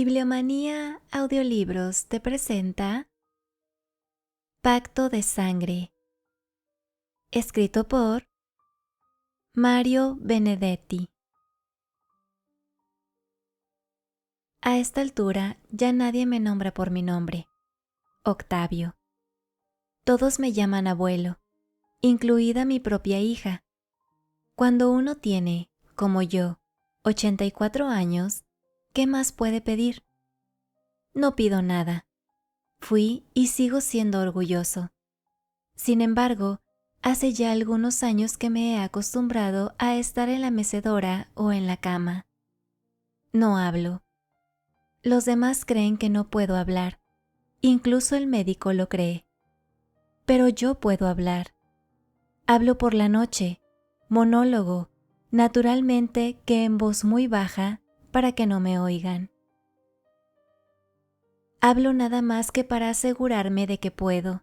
Bibliomanía Audiolibros te presenta Pacto de Sangre, escrito por Mario Benedetti. A esta altura ya nadie me nombra por mi nombre, Octavio. Todos me llaman abuelo, incluida mi propia hija. Cuando uno tiene, como yo, 84 años, ¿qué más puede pedir? No pido nada. Fui y sigo siendo orgulloso. Sin embargo, hace ya algunos años que me he acostumbrado a estar en la mecedora o en la cama. No hablo. Los demás creen que no puedo hablar. Incluso el médico lo cree. Pero yo puedo hablar. Hablo por la noche, monólogo, naturalmente que en voz muy baja para que no me oigan. Hablo nada más que para asegurarme de que puedo.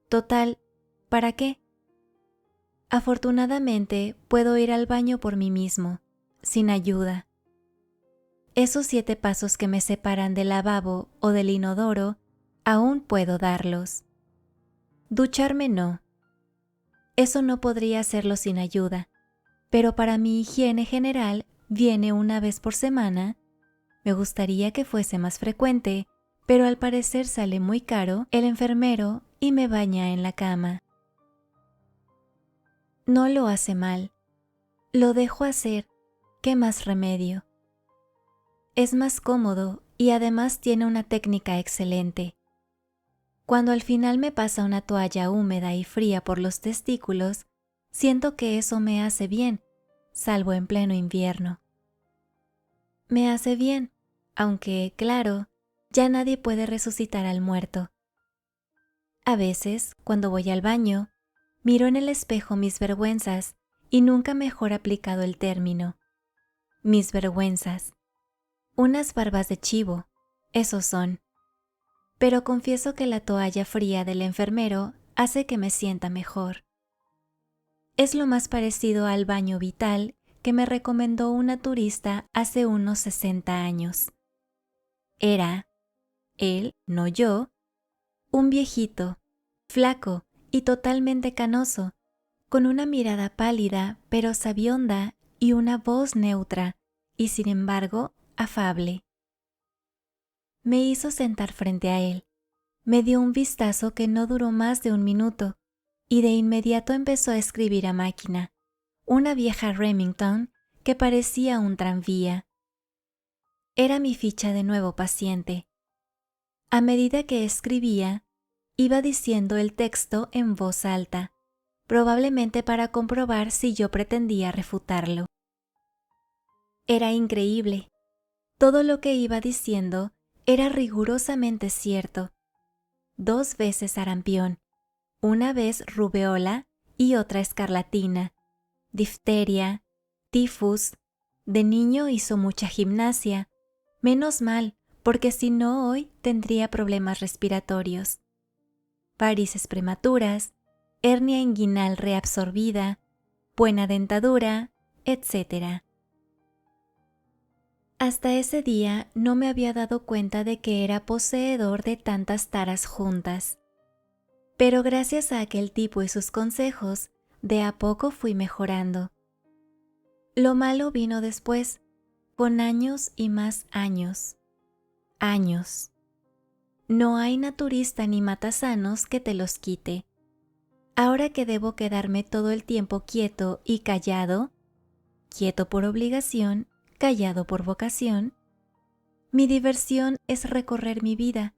Total, ¿para qué? Afortunadamente puedo ir al baño por mí mismo, sin ayuda. Esos 7 pasos que me separan del lavabo o del inodoro, aún puedo darlos. Ducharme no. Eso no podría hacerlo sin ayuda, pero para mi higiene general viene una vez por semana. Me gustaría que fuese más frecuente, pero al parecer sale muy caro el enfermero y me baña en la cama. No lo hace mal. Lo dejo hacer. ¿Qué más remedio? Es más cómodo y además tiene una técnica excelente. Cuando al final me pasa una toalla húmeda y fría por los testículos, siento que eso me hace bien, salvo en pleno invierno. Me hace bien, aunque, claro, ya nadie puede resucitar al muerto. A veces, cuando voy al baño, miro en el espejo mis vergüenzas y nunca mejor aplicado el término. Mis vergüenzas. Unas barbas de chivo, esos son. Pero confieso que la toalla fría del enfermero hace que me sienta mejor. Es lo más parecido al baño vital que me recomendó una turista hace unos 60 años. Era, él, no yo, un viejito, flaco y totalmente canoso, con una mirada pálida pero sabionda y una voz neutra, y sin embargo, afable. Me hizo sentar frente a él. Me dio un vistazo que no duró más de 1 minuto, y de inmediato empezó a escribir a máquina, una vieja Remington que parecía un tranvía. Era mi ficha de nuevo paciente. A medida que escribía, iba diciendo el texto en voz alta, probablemente para comprobar si yo pretendía refutarlo. Era increíble. Todo lo que iba diciendo era rigurosamente cierto. 2 veces sarampión, una vez rubeola y otra escarlatina, difteria, tifus, de niño hizo mucha gimnasia, menos mal, porque si no hoy tendría problemas respiratorios. Varices prematuras, hernia inguinal reabsorbida, buena dentadura, etc. Hasta ese día no me había dado cuenta de que era poseedor de tantas taras juntas. Pero gracias a aquel tipo y sus consejos, de a poco fui mejorando. Lo malo vino después, con años y más años. Años. No hay naturista ni matasanos que te los quite. Ahora que debo quedarme todo el tiempo quieto y callado, quieto por obligación, callado por vocación, mi diversión es recorrer mi vida,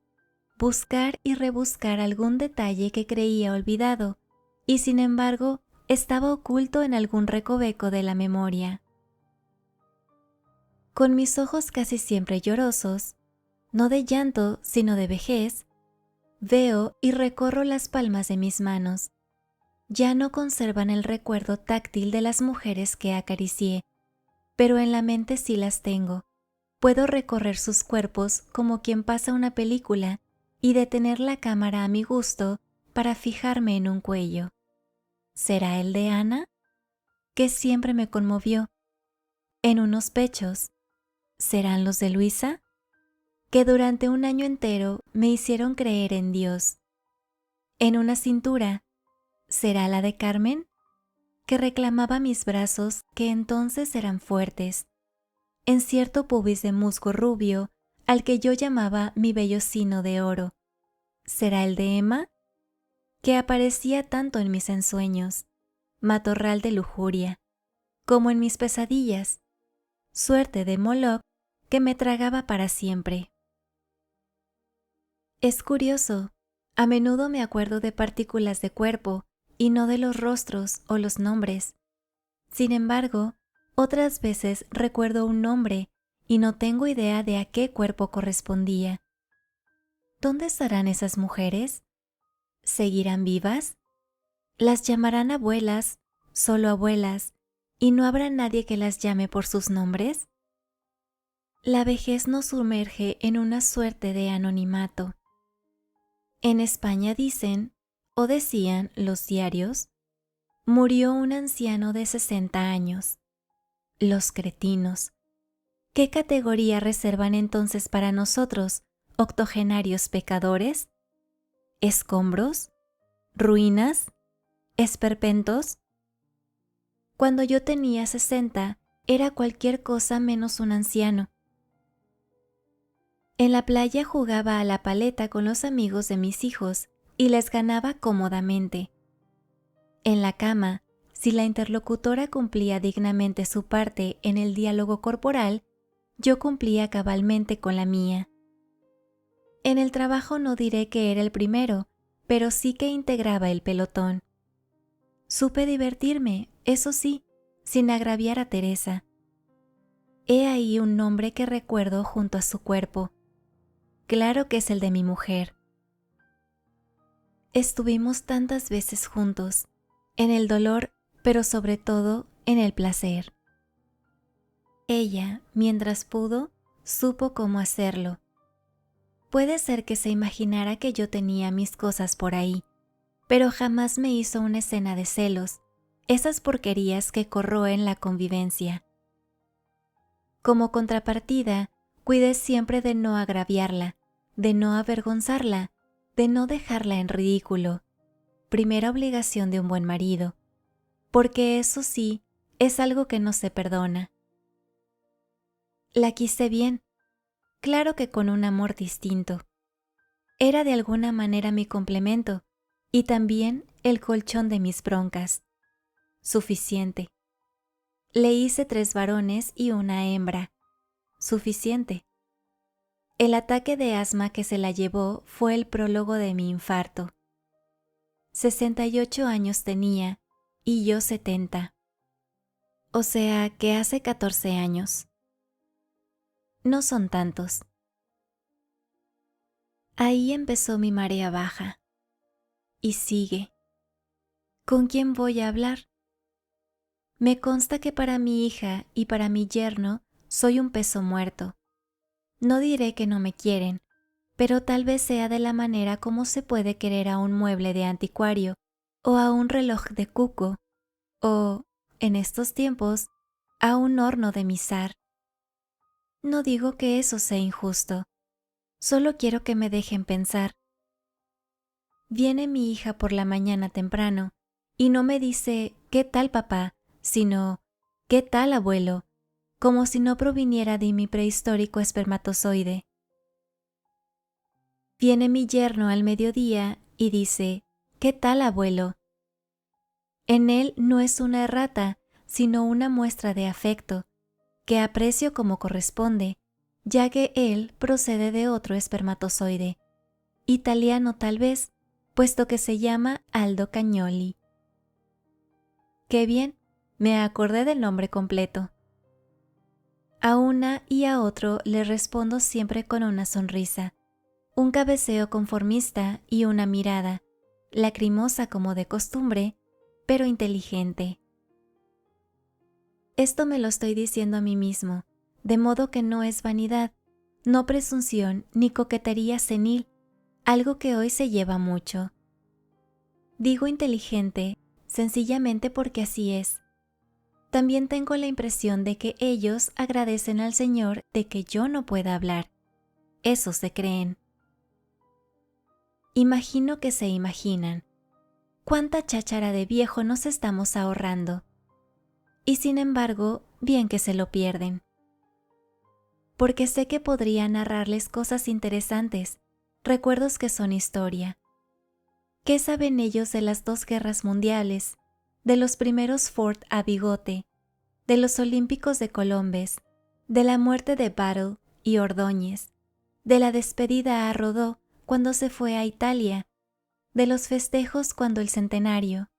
buscar y rebuscar algún detalle que creía olvidado y sin embargo estaba oculto en algún recoveco de la memoria. Con mis ojos casi siempre llorosos, no de llanto sino de vejez, veo y recorro las palmas de mis manos. Ya no conservan el recuerdo táctil de las mujeres que acaricié, pero en la mente sí las tengo. Puedo recorrer sus cuerpos como quien pasa una película y detener la cámara a mi gusto para fijarme en un cuello. ¿Será el de Ana? Que siempre me conmovió. En unos pechos. ¿Serán los de Luisa? que durante un año entero me hicieron creer en Dios. En una cintura, ¿será la de Carmen?, que reclamaba mis brazos que entonces eran fuertes, en cierto pubis de musgo rubio al que yo llamaba mi vellocino de oro. ¿Será el de Emma?, que aparecía tanto en mis ensueños, matorral de lujuria, como en mis pesadillas, suerte de Moloch que me tragaba para siempre. Es curioso, a menudo me acuerdo de partículas de cuerpo y no de los rostros o los nombres. Sin embargo, otras veces recuerdo un nombre y no tengo idea de a qué cuerpo correspondía. ¿Dónde estarán esas mujeres? ¿Seguirán vivas? ¿Las llamarán abuelas, solo abuelas, y no habrá nadie que las llame por sus nombres? La vejez nos sumerge en una suerte de anonimato. En España dicen, o decían los diarios, murió un anciano de 60 años. Los cretinos. ¿Qué categoría reservan entonces para nosotros, octogenarios pecadores? ¿Escombros? ¿Ruinas? ¿Esperpentos? Cuando yo tenía 60, era cualquier cosa menos un anciano. En la playa jugaba a la paleta con los amigos de mis hijos y les ganaba cómodamente. En la cama, si la interlocutora cumplía dignamente su parte en el diálogo corporal, yo cumplía cabalmente con la mía. En el trabajo no diré que era el primero, pero sí que integraba el pelotón. Supe divertirme, eso sí, sin agraviar a Teresa. He ahí un nombre que recuerdo junto a su cuerpo. Claro que es el de mi mujer. Estuvimos tantas veces juntos, en el dolor, pero sobre todo en el placer. Ella, mientras pudo, supo cómo hacerlo. Puede ser que se imaginara que yo tenía mis cosas por ahí, pero jamás me hizo una escena de celos, esas porquerías que corroen la convivencia. Como contrapartida, cuidé siempre de no agraviarla, de no avergonzarla, de no dejarla en ridículo, primera obligación de un buen marido, porque eso sí, es algo que no se perdona. La quise bien, claro que con un amor distinto. Era de alguna manera mi complemento y también el colchón de mis broncas. Suficiente. Le hice 3 varones y una hembra. Suficiente. El ataque de asma que se la llevó fue el prólogo de mi infarto. 68 años tenía y yo 70. O sea que hace 14 años. No son tantos. Ahí empezó mi marea baja. Y sigue. ¿Con quién voy a hablar? Me consta que para mi hija y para mi yerno soy un peso muerto. No diré que no me quieren, pero tal vez sea de la manera como se puede querer a un mueble de anticuario o a un reloj de cuco o, en estos tiempos, a un horno de misar. No digo que eso sea injusto, solo quiero que me dejen pensar. Viene mi hija por la mañana temprano y no me dice ¿qué tal papá?, sino ¿qué tal abuelo?, como si no proviniera de mi prehistórico espermatozoide. Viene mi yerno al mediodía y dice ¿qué tal abuelo? En él no es una errata, sino una muestra de afecto, que aprecio como corresponde, ya que él procede de otro espermatozoide, italiano tal vez, puesto que se llama Aldo Cagnoli. ¡Qué bien! Me acordé del nombre completo. A una y a otro le respondo siempre con una sonrisa, un cabeceo conformista y una mirada, lacrimosa como de costumbre, pero inteligente. Esto me lo estoy diciendo a mí mismo, de modo que no es vanidad, no presunción ni coquetería senil, algo que hoy se lleva mucho. Digo inteligente, sencillamente porque así es. También tengo la impresión de que ellos agradecen al Señor de que yo no pueda hablar. eso se creen. Imagino que se imaginan. ¿Cuánta cháchara de viejo nos estamos ahorrando? Y sin embargo, bien que se lo pierden. Porque sé que podría narrarles cosas interesantes, recuerdos que son historia. ¿Qué saben ellos de las 2 guerras mundiales, de los primeros Ford a bigote, de los Olímpicos de Colombes, de la muerte de Battle y Ordóñez, de la despedida a Rodó cuando se fue a Italia, de los festejos cuando el centenario?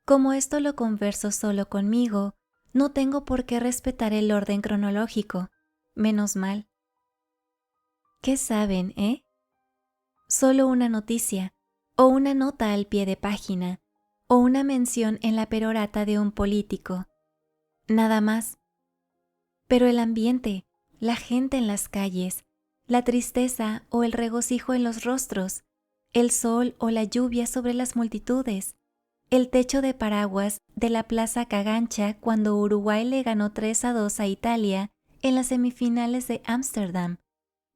Como esto lo converso solo conmigo, no tengo por qué respetar el orden cronológico, menos mal. ¿Qué saben, Solo una noticia, o una nota al pie de página, o una mención en la perorata de un político. Nada más. Pero el ambiente, la gente en las calles, la tristeza o el regocijo en los rostros, el sol o la lluvia sobre las multitudes, el techo de paraguas de la Plaza Cagancha cuando Uruguay le ganó 3-2 a Italia en las semifinales de Ámsterdam,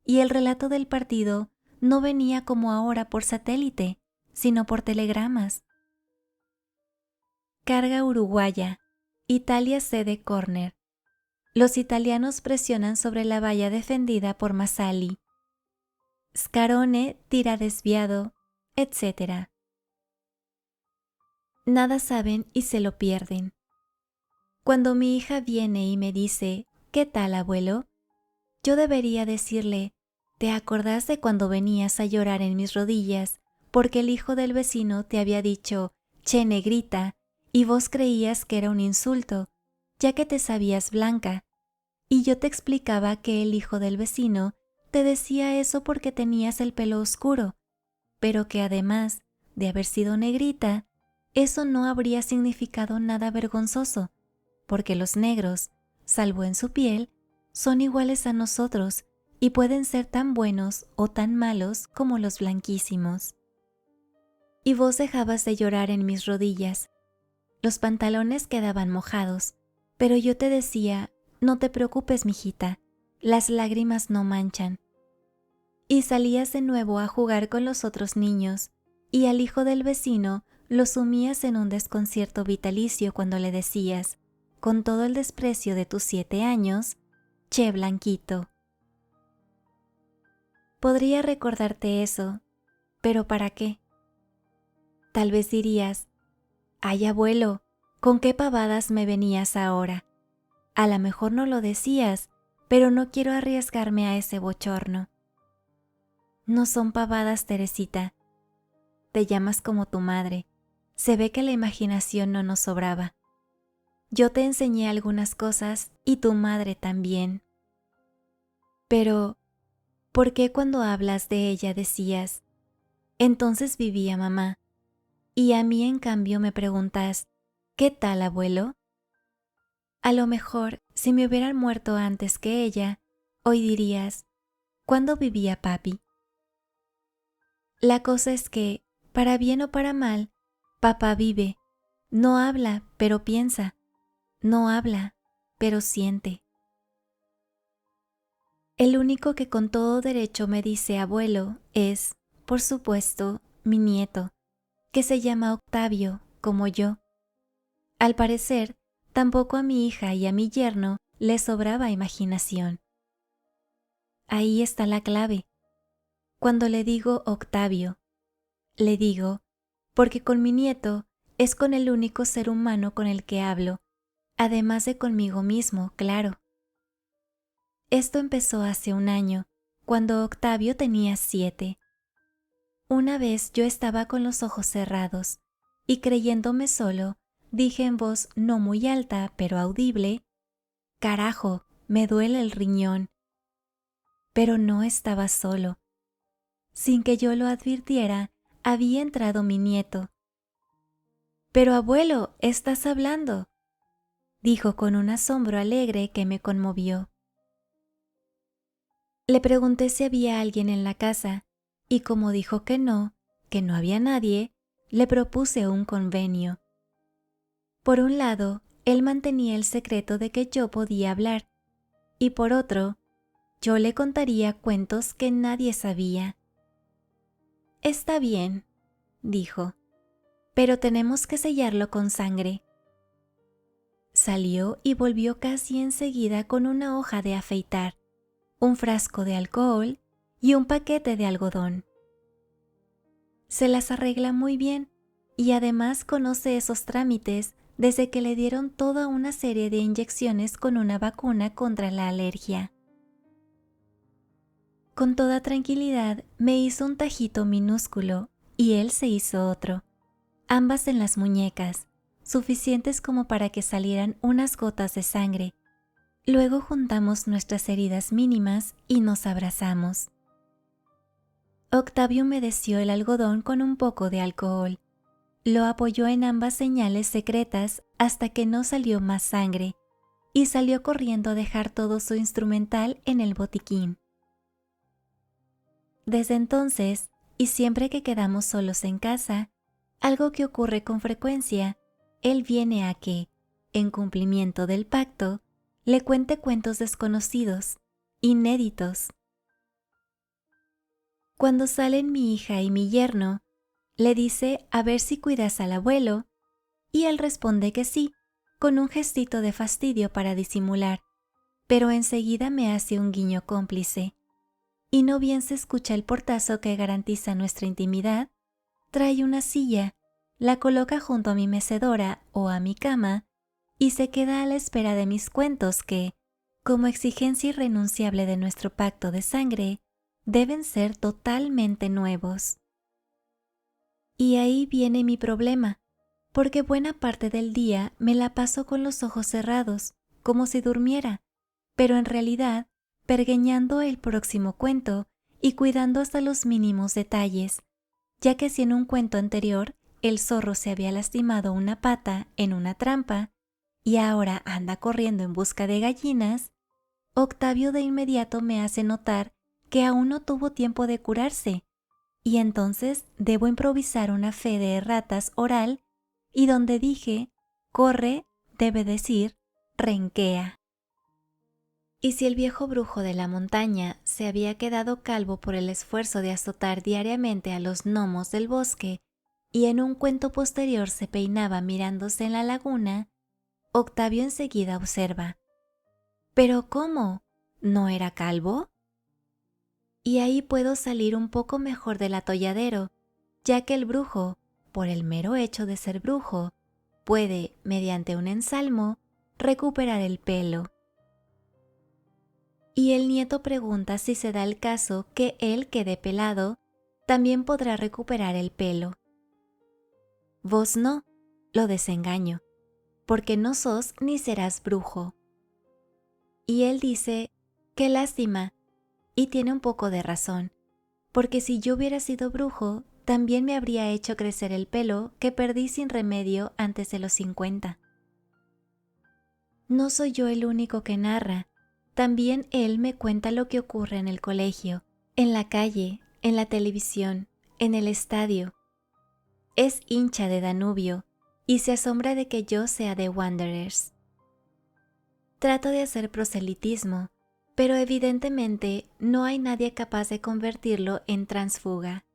y el relato del partido no venía como ahora por satélite, sino por telegramas. Carga uruguaya, Italia cede córner. Los italianos presionan sobre la valla defendida por Masali. Scarone tira desviado, etc. Nada saben y se lo pierden. Cuando mi hija viene y me dice, ¿qué tal, abuelo?, yo debería decirle, ¿te acordás de cuando venías a llorar en mis rodillas porque el hijo del vecino te había dicho, che negrita, y vos creías que era un insulto, ya que te sabías blanca, y yo te explicaba que el hijo del vecino te decía eso porque tenías el pelo oscuro, pero que además de haber sido negrita, eso no habría significado nada vergonzoso, porque los negros, salvo en su piel, son iguales a nosotros y pueden ser tan buenos o tan malos como los blanquísimos. Y vos dejabas de llorar en mis rodillas. Los pantalones quedaban mojados, pero yo te decía, no te preocupes, mijita, las lágrimas no manchan. Y salías de nuevo a jugar con los otros niños, y al hijo del vecino lo sumías en un desconcierto vitalicio cuando le decías, con todo el desprecio de tus 7 años, che blanquito. Podría recordarte eso, pero ¿para qué? Tal vez dirías, ay abuelo, ¿con qué pavadas me venías ahora? A lo mejor no lo decías, pero no quiero arriesgarme a ese bochorno. No son pavadas, Teresita. Te llamas como tu madre. Se ve que la imaginación no nos sobraba. Yo te enseñé algunas cosas y tu madre también. Pero, ¿por qué cuando hablas de ella decías, entonces vivía mamá? Y a mí en cambio me preguntas, ¿qué tal, abuelo? A lo mejor, si me hubieran muerto antes que ella, hoy dirías, ¿cuándo vivía papi? La cosa es que, para bien o para mal, papá vive. No habla, pero piensa. No habla, pero siente. El único que con todo derecho me dice abuelo es, por supuesto, mi nieto, que se llama Octavio, como yo. Al parecer, tampoco a mi hija y a mi yerno les sobraba imaginación. Ahí está la clave. Cuando le digo Octavio, le digo, porque con mi nieto es con el único ser humano con el que hablo, además de conmigo mismo, claro. Esto empezó hace 1 año, cuando Octavio tenía 7. Una vez yo estaba con los ojos cerrados, y creyéndome solo, dije en voz no muy alta, pero audible, «Carajo, me duele el riñón». Pero no estaba solo. Sin que yo lo advirtiera, había entrado mi nieto. «Pero abuelo, estás hablando», dijo con un asombro alegre que me conmovió. Le pregunté si había alguien en la casa, y como dijo que no había nadie, le propuse un convenio. Por un lado, él mantenía el secreto de que yo podía hablar, y por otro, yo le contaría cuentos que nadie sabía. Está bien, dijo, pero tenemos que sellarlo con sangre. Salió y volvió casi enseguida con una hoja de afeitar, un frasco de alcohol y un paquete de algodón. Se las arregla muy bien y además conoce esos trámites desde que le dieron toda una serie de inyecciones con una vacuna contra la alergia. Con toda tranquilidad me hizo un tajito minúsculo y él se hizo otro, ambas en las muñecas, suficientes como para que salieran unas gotas de sangre. Luego juntamos nuestras heridas mínimas y nos abrazamos. Octavio humedeció el algodón con un poco de alcohol. Lo apoyó en ambas señales secretas hasta que no salió más sangre y salió corriendo a dejar todo su instrumental en el botiquín. Desde entonces, y siempre que quedamos solos en casa, algo que ocurre con frecuencia, él viene a que, en cumplimiento del pacto, le cuente cuentos desconocidos, inéditos. Cuando salen mi hija y mi yerno, le dice a ver si cuidas al abuelo, y él responde que sí, con un gestito de fastidio para disimular, pero enseguida me hace un guiño cómplice. Y no bien se escucha el portazo que garantiza nuestra intimidad, trae una silla, la coloca junto a mi mecedora o a mi cama y se queda a la espera de mis cuentos que, como exigencia irrenunciable de nuestro pacto de sangre, deben ser totalmente nuevos. Y ahí viene mi problema, porque buena parte del día me la paso con los ojos cerrados, como si durmiera, pero en realidad pergeñando el próximo cuento y cuidando hasta los mínimos detalles, ya que si en un cuento anterior el zorro se había lastimado una pata en una trampa y ahora anda corriendo en busca de gallinas, Octavio de inmediato me hace notar que aún no tuvo tiempo de curarse, y entonces debo improvisar una fe de erratas oral y donde dije corre, debe decir renquea. Y si el viejo brujo de la montaña se había quedado calvo por el esfuerzo de azotar diariamente a los gnomos del bosque y en un cuento posterior se peinaba mirándose en la laguna, Octavio enseguida observa: ¿pero cómo? ¿No era calvo? Y ahí puedo salir un poco mejor del atolladero, ya que el brujo, por el mero hecho de ser brujo, puede, mediante un ensalmo, recuperar el pelo. Y el nieto pregunta si se da el caso que él quede pelado, también podrá recuperar el pelo. Vos no, lo desengaño, porque no sos ni serás brujo. Y él dice, qué lástima, y tiene un poco de razón, porque si yo hubiera sido brujo, también me habría hecho crecer el pelo que perdí sin remedio antes de los 50. No soy yo el único que narra. También él me cuenta lo que ocurre en el colegio, en la calle, en la televisión, en el estadio. Es hincha de Danubio y se asombra de que yo sea de Wanderers. Trato de hacer proselitismo, pero evidentemente no hay nadie capaz de convertirlo en transfuga.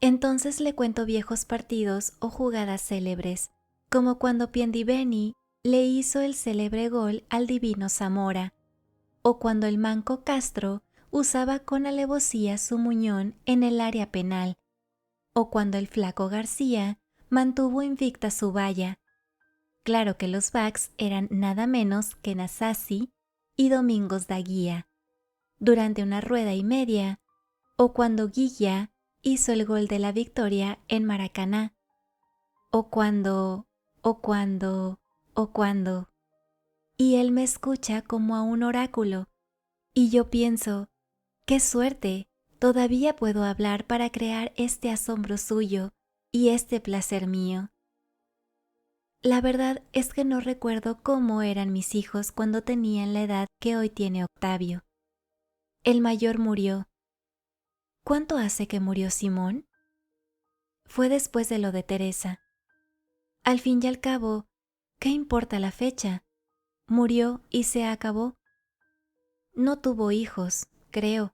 Entonces le cuento viejos partidos o jugadas célebres, como cuando Piendibeni le hizo el célebre gol al divino Zamora, o cuando el manco Castro usaba con alevosía su muñón en el área penal, o cuando el flaco García mantuvo invicta su valla. Claro que los backs eran nada menos que Nasazzi y Domingos da Guía, durante una rueda y media, o cuando Guilla hizo el gol de la victoria en Maracaná, o cuando... Y él me escucha como a un oráculo, y yo pienso, ¡qué suerte! Todavía puedo hablar para crear este asombro suyo y este placer mío. La verdad es que no recuerdo cómo eran mis hijos cuando tenían la edad que hoy tiene Octavio. El mayor murió. ¿Cuánto hace que murió Simón? Fue después de lo de Teresa. Al fin y al cabo, ¿qué importa la fecha? Murió y se acabó. No tuvo hijos, creo.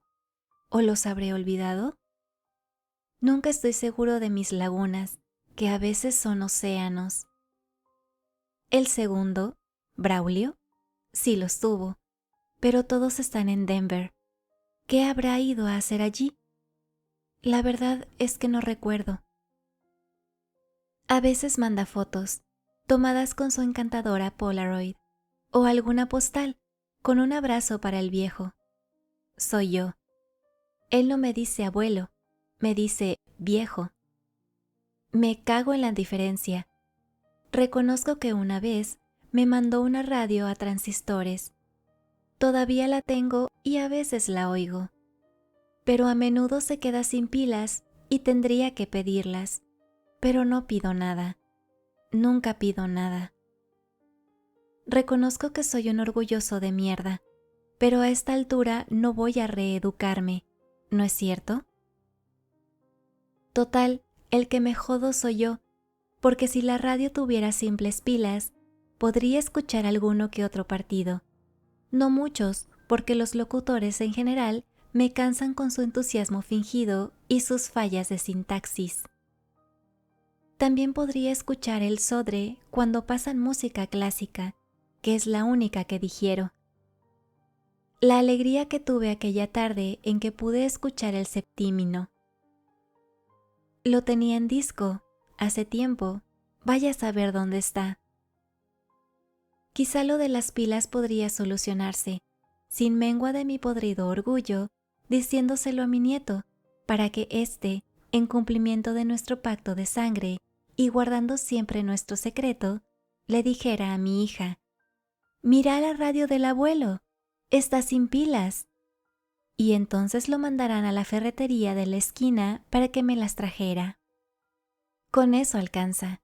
¿O los habré olvidado? Nunca estoy seguro de mis lagunas, que a veces son océanos. El segundo, Braulio, sí los tuvo, pero todos están en Denver. ¿Qué habrá ido a hacer allí? La verdad es que no recuerdo. A veces manda fotos, tomadas con su encantadora Polaroid, o alguna postal, con un abrazo para el viejo. Soy yo. Él no me dice abuelo, me dice viejo. Me cago en la diferencia. Reconozco que una vez me mandó una radio a transistores. Todavía la tengo y a veces la oigo. Pero a menudo se queda sin pilas y tendría que pedirlas. Pero no pido nada. Nunca pido nada. Reconozco que soy un orgulloso de mierda, pero a esta altura no voy a reeducarme, ¿no es cierto? Total, el que me jodo soy yo, porque si la radio tuviera simples pilas, podría escuchar alguno que otro partido. No muchos, porque los locutores en general me cansan con su entusiasmo fingido y sus fallas de sintaxis. También podría escuchar el Sodre cuando pasan música clásica, que es la única que digiero. La alegría que tuve aquella tarde en que pude escuchar el septímino. Lo tenía en disco, hace tiempo, vaya a saber dónde está. Quizá lo de las pilas podría solucionarse, sin mengua de mi podrido orgullo, diciéndoselo a mi nieto, para que éste, en cumplimiento de nuestro pacto de sangre y guardando siempre nuestro secreto, le dijera a mi hija: «Mira la radio del abuelo, está sin pilas». Y entonces lo mandarán a la ferretería de la esquina para que me las trajera. Con eso alcanza.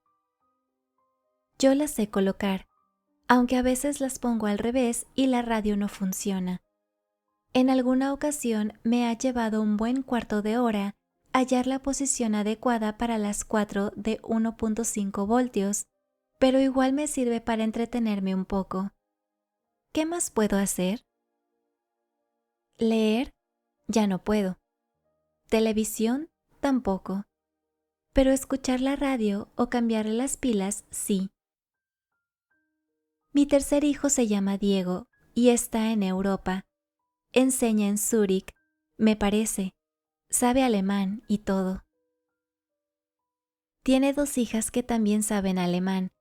Yo las sé colocar, aunque a veces las pongo al revés y la radio no funciona. En alguna ocasión me ha llevado un buen cuarto de hora hallar la posición adecuada para las 4 de 1.5 voltios, pero igual me sirve para entretenerme un poco. ¿Qué más puedo hacer? Leer, ya no puedo. Televisión, tampoco. Pero escuchar la radio o cambiarle las pilas, sí. Mi tercer hijo se llama Diego y está en Europa. Enseña en Zúrich, me parece. Sabe alemán y todo. Tiene 2 hijas que también saben alemán,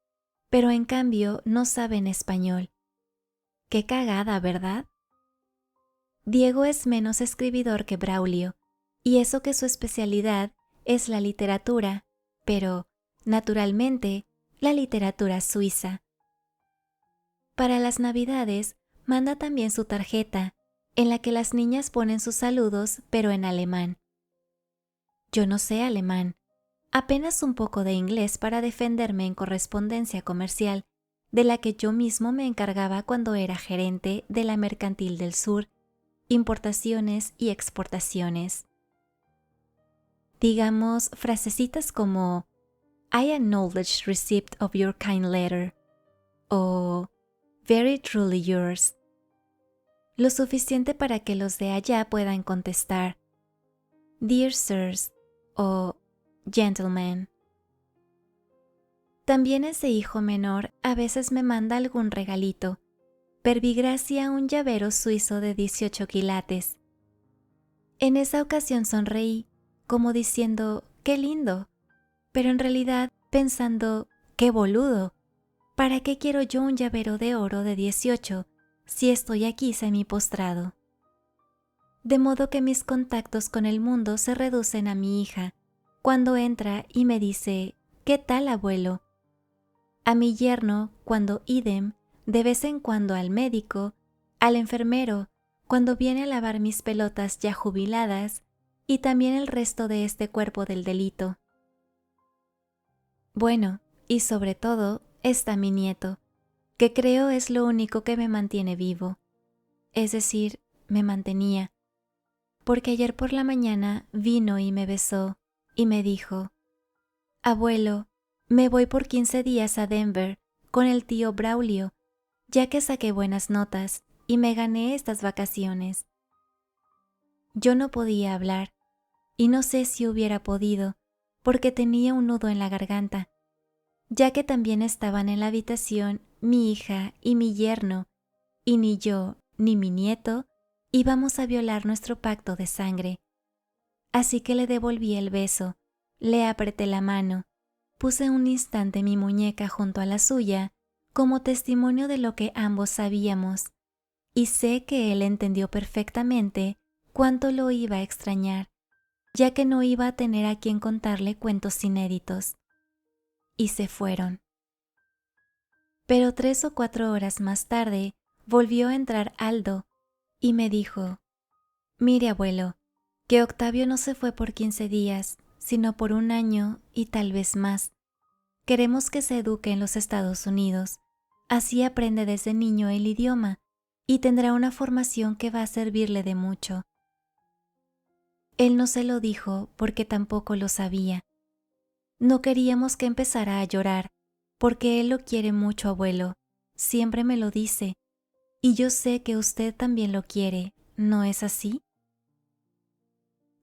pero en cambio no saben español. Qué cagada, ¿verdad? Diego es menos escribidor que Braulio, y eso que su especialidad es la literatura, pero, naturalmente, la literatura suiza. Para las Navidades, manda también su tarjeta, en la que las niñas ponen sus saludos, pero en alemán. Yo no sé alemán, apenas un poco de inglés para defenderme en correspondencia comercial, de la que yo mismo me encargaba cuando era gerente de la Mercantil del Sur, importaciones y exportaciones. Digamos frasecitas como I acknowledge receipt of your kind letter o Very truly yours. Lo suficiente para que los de allá puedan contestar Dear sirs o Gentlemen. También ese hijo menor a veces me manda algún regalito, pervigracia un llavero suizo de 18 quilates. En esa ocasión sonreí, como diciendo ¡qué lindo!, pero en realidad pensando ¡qué boludo! ¿Para qué quiero yo un llavero de oro de 18 si estoy aquí semi-postrado? De modo que mis contactos con el mundo se reducen a mi hija, cuando entra y me dice ¿qué tal, abuelo?, a mi yerno cuando idem, de vez en cuando al médico, al enfermero cuando viene a lavar mis pelotas ya jubiladas y también el resto de este cuerpo del delito. Bueno, y sobre todo está mi nieto, que creo es lo único que me mantiene vivo, es decir, me mantenía, porque ayer por la mañana vino y me besó y me dijo: «Abuelo, me voy por 15 días a Denver con el tío Braulio, ya que saqué buenas notas y me gané estas vacaciones. Yo no podía hablar, y no sé si hubiera podido, porque tenía un nudo en la garganta, ya que también estaban en la habitación mi hija y mi yerno, y ni yo ni mi nieto íbamos a violar nuestro pacto de sangre. Así que le devolví el beso, le apreté la mano, puse un instante mi muñeca junto a la suya, como testimonio de lo que ambos sabíamos, y sé que él entendió perfectamente cuánto lo iba a extrañar, ya que no iba a tener a quien contarle cuentos inéditos. Y se fueron. Pero 3 o 4 horas más tarde volvió a entrar Aldo y me dijo: «Mire, abuelo, que Octavio no se fue por 15 días, sino por 1 año y tal vez más. Queremos que se eduque en los Estados Unidos. Así aprende desde niño el idioma y tendrá una formación que va a servirle de mucho». Él no se lo dijo porque tampoco lo sabía. No queríamos que empezara a llorar, porque él lo quiere mucho, abuelo. Siempre me lo dice. Y yo sé que usted también lo quiere, ¿no es así?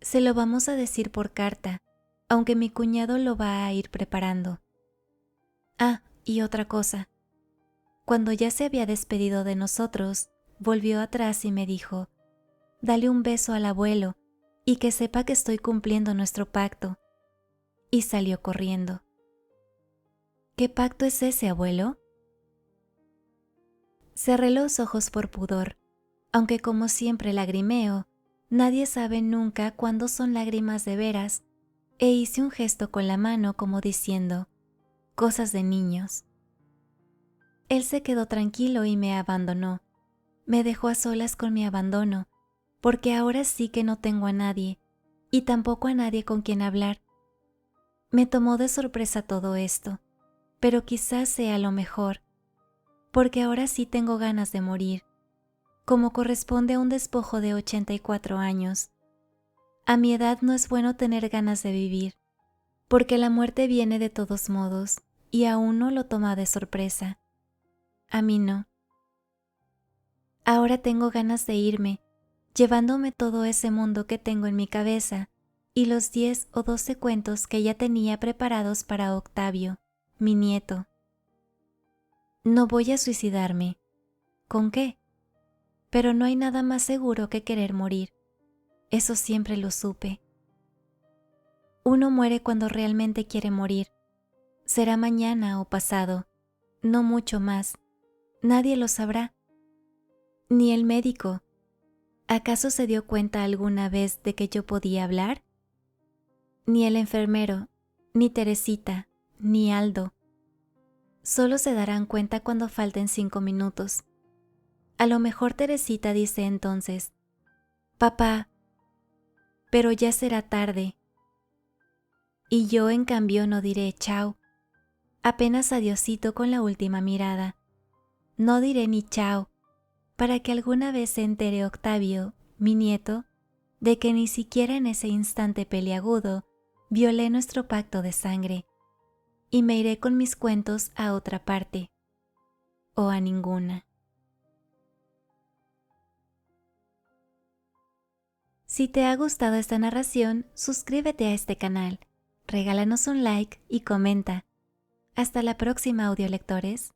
Se lo vamos a decir por carta, aunque mi cuñado lo va a ir preparando. Ah, y otra cosa. Cuando ya se había despedido de nosotros, volvió atrás y me dijo: «Dale un beso al abuelo y que sepa que estoy cumpliendo nuestro pacto». Y salió corriendo. ¿Qué pacto es ese, abuelo? Cerré los ojos por pudor, aunque como siempre lagrimeo, nadie sabe nunca cuándo son lágrimas de veras, e hice un gesto con la mano como diciendo: «Cosas de niños». Él se quedó tranquilo y me abandonó. Me dejó a solas con mi abandono, porque ahora sí que no tengo a nadie, y tampoco a nadie con quien hablar. Me tomó de sorpresa todo esto, pero quizás sea lo mejor, porque ahora sí tengo ganas de morir, como corresponde a un despojo de 84 años. A mi edad no es bueno tener ganas de vivir, porque la muerte viene de todos modos, y a uno lo toma de sorpresa. A mí no. Ahora tengo ganas de irme, llevándome todo ese mundo que tengo en mi cabeza, y los 10 o 12 cuentos que ya tenía preparados para Octavio, mi nieto. No voy a suicidarme. ¿Con qué? Pero no hay nada más seguro que querer morir. Eso siempre lo supe. Uno muere cuando realmente quiere morir. Será mañana o pasado, no mucho más. Nadie lo sabrá. Ni el médico. ¿Acaso se dio cuenta alguna vez de que yo podía hablar? Ni el enfermero, ni Teresita, ni Aldo. Solo se darán cuenta cuando falten 5 minutos. A lo mejor Teresita dice entonces: «Papá», pero ya será tarde. Y yo en cambio no diré chao, apenas adiosito con la última mirada. No diré ni chao, para que alguna vez se entere Octavio, mi nieto, de que ni siquiera en ese instante peliagudo violé nuestro pacto de sangre, y me iré con mis cuentos a otra parte, o a ninguna. Si te ha gustado esta narración, suscríbete a este canal, regálanos un like y comenta. Hasta la próxima, audiolectores.